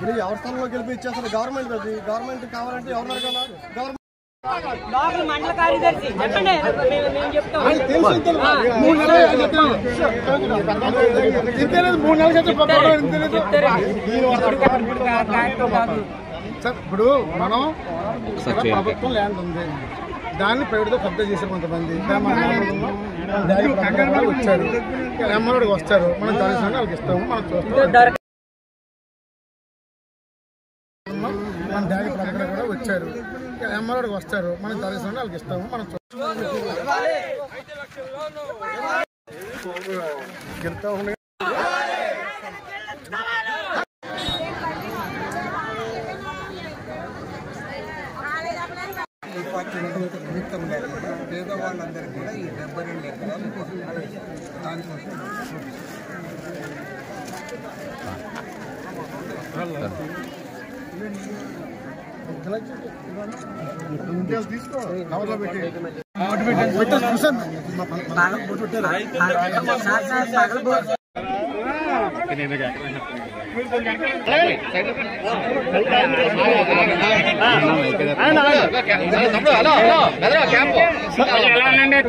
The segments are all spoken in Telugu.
ఇప్పుడు ఎవరి స్థలంలో గెలిపి ఇచ్చేస్తారు గవర్నమెంట్ అది గవర్నమెంట్ కావాలంటే ఎవరు అడగాల గవర్నమెంట్ లోకల్ మండల కార్యదర్శి చెప్పండి నేను చెప్తాను 3 నెలలు ఇప్పుడు మనం ప్రభుత్వం ల్యాండ్ ఉంది దాన్ని ప్రైవేట్గా కబ్జా చేశారు కొంతమంది వచ్చారు ఎమ్మెల్యేకి వస్తారు మనం తెలిసిన వాళ్ళకి ఇస్తాము మనం చూస్తాం మన డాడీ ప్రజలు కూడా వచ్చారు ఎమ్మెల్యేకి వస్తారు మనం తెలిసిన వాళ్ళకి ఇస్తాము మనం గెలుతా ఉన్నాయి ప్రభుత్వం లేకుండా పేదవాళ్ళందరికీ కూడా ఈ 72 ఎకరాలు దానికోసం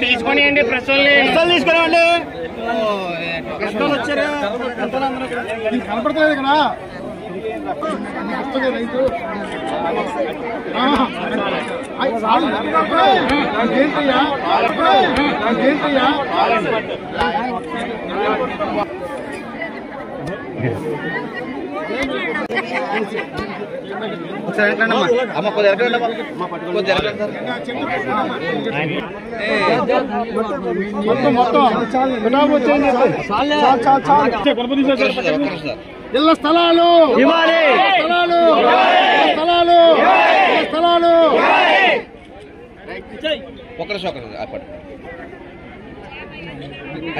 తీసుకొనియండి ప్రశ్నలు తీసుకురావండి ప్రశ్నలు వచ్చారా కనపడతలేదు కదా రైతు ఏంటయ్యా ఇళ్ల స్థలాలు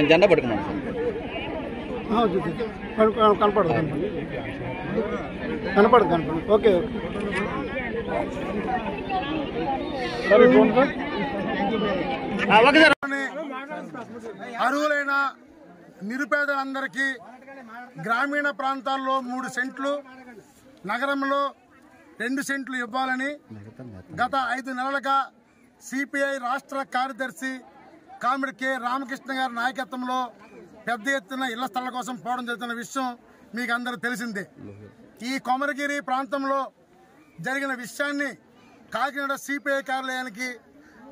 జెండా పట్టుకున్నాను కనపడదు ఓకే అర్హులైన నిరుపేదలందరికీ గ్రామీణ ప్రాంతాల్లో 3 సెంట్లు నగరంలో 2 సెంట్లు ఇవ్వాలని గత 5 నెలలుగా సిపిఐ రాష్ట్ర కార్యదర్శి కామ్రేడ్ కె రామకృష్ణ గారి నాయకత్వంలో పెద్ద ఎత్తున ఇళ్ల స్థలాల కోసం పోవడం జరుగుతున్న విషయం మీకు అందరూ తెలిసిందే. ఈ కొమరగిరి ప్రాంతంలో జరిగిన విషయాన్ని కాకినాడ సిపిఐ కార్యాలయానికి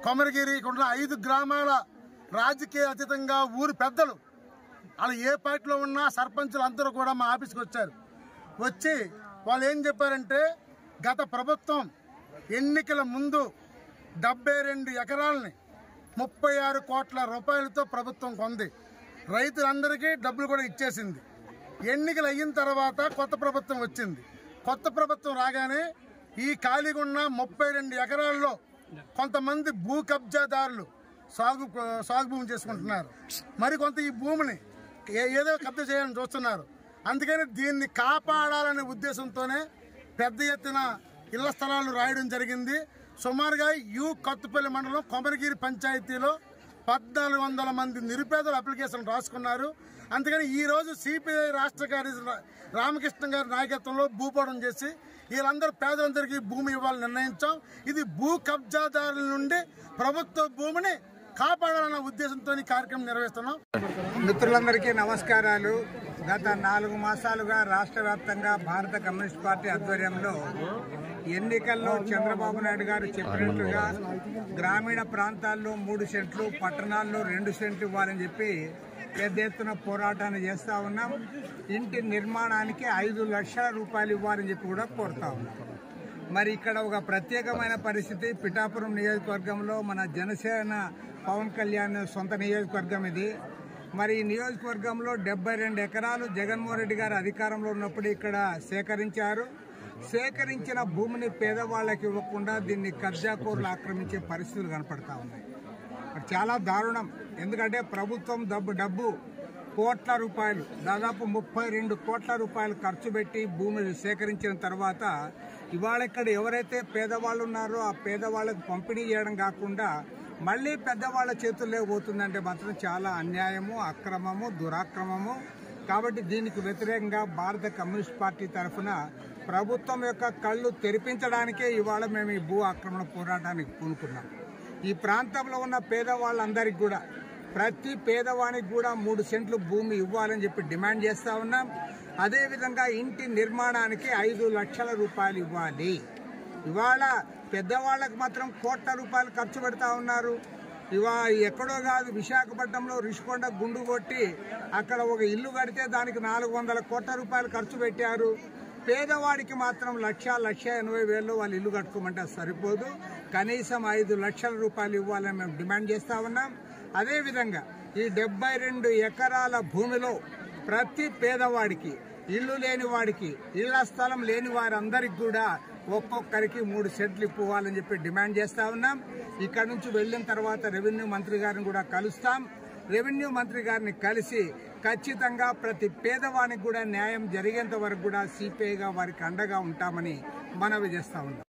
కొమరగిరి 5 గ్రామాల రాజకీయ అతీతంగా ఊరు పెద్దలు అలా ఏ పార్టీలో ఉన్నా సర్పంచులు అందరూ కూడా మా ఆఫీస్కి వచ్చారు. వచ్చి వాళ్ళు ఏం చెప్పారంటే గత ప్రభుత్వం ఎన్నికల ముందు 72 ఎకరాలని 36 కోట్ల రూపాయలతో ప్రభుత్వం కొంది. రైతులందరికీ డబ్బులు కూడా ఇచ్చేసింది. ఎన్నికలు అయిన తర్వాత కొత్త ప్రభుత్వం వచ్చింది. కొత్త ప్రభుత్వం రాగానే ఈ ఖాళీగా ఉన్న 32 ఎకరాల్లో కొంతమంది భూ కబ్జాదారులు సాగు భూమి చేసుకుంటున్నారు. మరికొంత ఈ భూమిని ఏదో కబ్జా చేయాలని చూస్తున్నారు. అందుకని దీన్ని కాపాడాలనే ఉద్దేశంతోనే పెద్ద ఎత్తున ఇళ్ల స్థలాలు రాయడం జరిగింది. సుమారుగా కొత్తపల్లి మండలం కొమరగిరి పంచాయతీలో 1400 మంది నిరుపేదలు అప్లికేషన్ రాసుకున్నారు. అందుకని ఈరోజు సిపిఐ రాష్ట్ర కార్యదర్శి రామకృష్ణ గారి నాయకత్వంలో భూపోవడం చేసి వీళ్ళందరూ పేదలందరికీ భూమి ఇవ్వాలని నిర్ణయించాం. ఇది భూ కబ్జాదారుల నుండి ప్రభుత్వ భూమిని కాపాడాలన్న ఉద్దేశంతో ఈ కార్యక్రమం నిర్వహిస్తున్నాం. మిత్రులందరికీ నమస్కారాలు. గత 4 మాసాలుగా రాష్ట్ర వ్యాప్తంగా భారత కమ్యూనిస్ట్ పార్టీ ఆధ్వర్యంలో ఎన్నికల్లో చంద్రబాబు నాయుడు గారు చెప్పినట్లుగా గ్రామీణ ప్రాంతాల్లో 3 సెంట్లు, పట్టణాల్లో 2 సెంట్లు ఇవ్వాలని చెప్పి పెద్ద ఎత్తున పోరాటాన్ని చేస్తూ ఉన్నాం. ఇంటి నిర్మాణానికి 5 లక్షల రూపాయలు ఇవ్వాలని చెప్పి కూడా కోరుతా ఉన్నాం. మరి ఇక్కడ ఒక ప్రత్యేకమైన పరిస్థితి. పిఠాపురం నియోజకవర్గంలో మన జనసేన పవన్ కళ్యాణ్ సొంత నియోజకవర్గం ఇది. మరి ఈ నియోజకవర్గంలో 72 ఎకరాలు జగన్మోహన్ రెడ్డి గారు అధికారంలో ఉన్నప్పుడు ఇక్కడ సేకరించారు. సేకరించిన భూమిని పేదవాళ్ళకి ఇవ్వకుండా దీన్ని కబ్జాకోరులు ఆక్రమించే పరిస్థితులు కనపడతా ఉన్నాయి. చాలా దారుణం. ఎందుకంటే ప్రభుత్వం డబ్బు కోట్ల రూపాయలు, దాదాపు 32 కోట్ల రూపాయలు ఖర్చు పెట్టి భూమి సేకరించిన తర్వాత ఇవాళ ఇక్కడ ఎవరైతే పేదవాళ్ళు ఉన్నారో ఆ పేదవాళ్ళకు పంపిణీ చేయడం కాకుండా మళ్ళీ పెద్దవాళ్ళ చేతుల్లో పోతుందంటే మాత్రం చాలా అన్యాయము, అక్రమము, దురాక్రమము. కాబట్టి దీనికి వ్యతిరేకంగా భారత కమ్యూనిస్ట్ పార్టీ తరఫున ప్రభుత్వం యొక్క కళ్ళు తెరిపించడానికే ఇవాళ మేము ఈ భూ ఆక్రమణ పోరాటానికి పూనుకున్నాం. ఈ ప్రాంతంలో ఉన్న పేదవాళ్ళందరికీ కూడా ప్రతి పేదవానికి కూడా 3 సెంట్లు భూమి ఇవ్వాలని చెప్పి డిమాండ్ చేస్తా ఉన్నాం. అదేవిధంగా ఇంటి నిర్మాణానికి 5 లక్షల రూపాయలు ఇవ్వాలి. ఇవాళ పెద్దవాళ్లకు మాత్రం కోట్ల రూపాయలు ఖర్చు పెడతా ఉన్నారు. ఎక్కడో కాదు, విశాఖపట్నంలో రిషికొండ గుండు కొట్టి అక్కడ ఒక ఇల్లు కడితే దానికి 400 కోట్ల రూపాయలు ఖర్చు పెట్టారు. పేదవాడికి మాత్రం 1,80,000 వాళ్ళు ఇల్లు కట్టుకోమంటే సరిపోదు. కనీసం 5 లక్షల రూపాయలు ఇవ్వాలని మేము డిమాండ్ చేస్తా ఉన్నాం. అదేవిధంగా ఈ 72 ఎకరాల భూమిలో ప్రతి పేదవాడికి, ఇల్లు లేని వాడికి, ఇళ్ల స్థలం లేని వారందరికి కూడా ఒక్కొక్కరికి 3 సెంట్లు ఇవ్వాలని చెప్పి డిమాండ్ చేస్తా ఉన్నాం. ఇక్కడ నుంచి వెళ్లిన తర్వాత రెవెన్యూ మంత్రి గారిని కూడా కలుస్తాం. రెవెన్యూ మంత్రి గారిని కలిసి ఖచ్చితంగా ప్రతి పేదవానికి కూడా న్యాయం జరిగేంత వరకు కూడా సిపిఐగా వారికి అండగా ఉంటామని మనవి చేస్తా ఉన్నాం.